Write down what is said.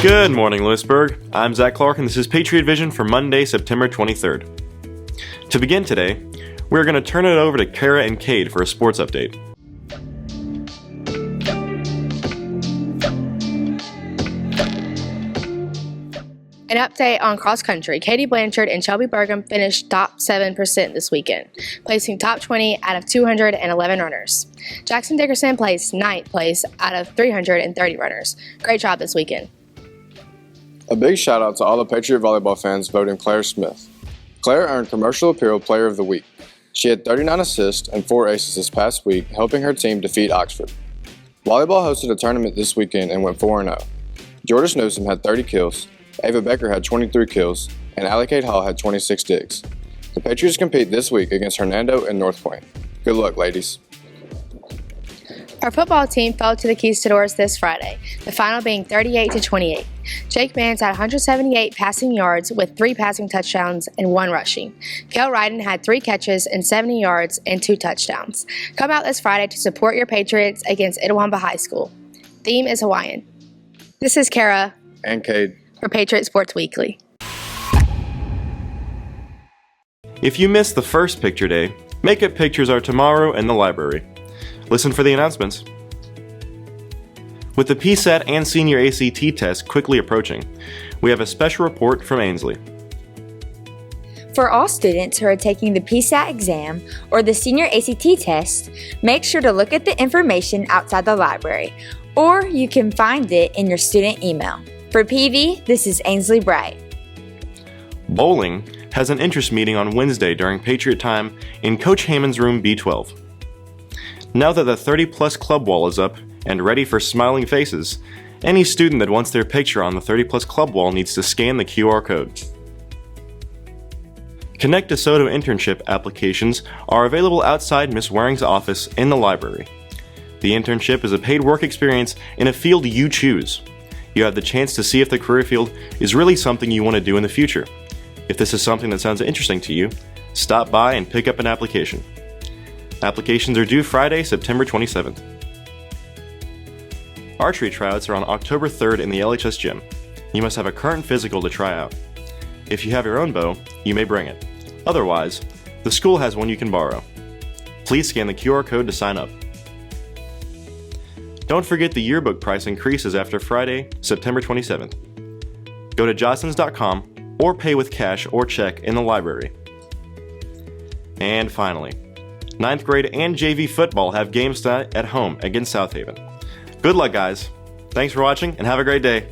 Good morning, Lewisburg. I'm Zach Clark, and this is Patriot Vision for Monday, September 23rd. To begin today, we're going to turn it over to Kara and Cade for a sports update. An update on cross country. Katie Blanchard and Shelby Burgum finished top 7% this weekend, placing top 20 out of 211 runners. Jackson Dickerson placed 9th place out of 330 runners. Great job this weekend. A big shout out to all the Patriot volleyball fans voting Claire Smith. Claire earned Commercial Appeal Player of the Week. She had 39 assists and 4 aces this past week, helping her team defeat Oxford. Volleyball hosted a tournament this weekend and went 4-0. Jordan Newsom had 30 kills, Ava Becker had 23 kills, and Allie Kate Hall had 26 digs. The Patriots compete this week against Hernando and North Point. Good luck, ladies. Our football team fell to the Conquistadors this Friday, the final being 38-28. Jake Mans had 178 passing yards with 3 passing touchdowns and 1 rushing. Kel Ryden had 3 catches and 70 yards and 2 touchdowns. Come out this Friday to support your Patriots against Itawamba High School. Theme is Hawaiian. This is Kara And Cade for Patriot Sports Weekly. If you missed the first picture day, makeup pictures are tomorrow in the library. Listen for the announcements. With the PSAT and senior ACT test quickly approaching, we have a special report from Ainsley. For all students who are taking the PSAT exam or the senior ACT test, make sure to look at the information outside the library, or you can find it in your student email. For PV, this is Ainsley Bright. Bowling has an interest meeting on Wednesday during Patriot time in Coach Hammond's room B12. Now that the 30-plus club wall is up and ready for smiling faces, any student that wants their picture on the 30-plus club wall needs to scan the QR code. Connect Desoto internship applications are available outside Miss Waring's office in the library. The internship is a paid work experience in a field you choose. You have the chance to see if the career field is really something you want to do in the future. If this is something that sounds interesting to you, stop by and pick up an application. Applications are due Friday, September 27th. Archery tryouts are on October 3rd in the LHS gym. You must have a current physical to try out. If you have your own bow, you may bring it. Otherwise, the school has one you can borrow. Please scan the QR code to sign up. Don't forget the yearbook price increases after Friday, September 27th. Go to johnsons.com or pay with cash or check in the library. And finally, 9th grade and JV football have games tonight at home against South Haven. Good luck, guys. Thanks for watching and have a great day.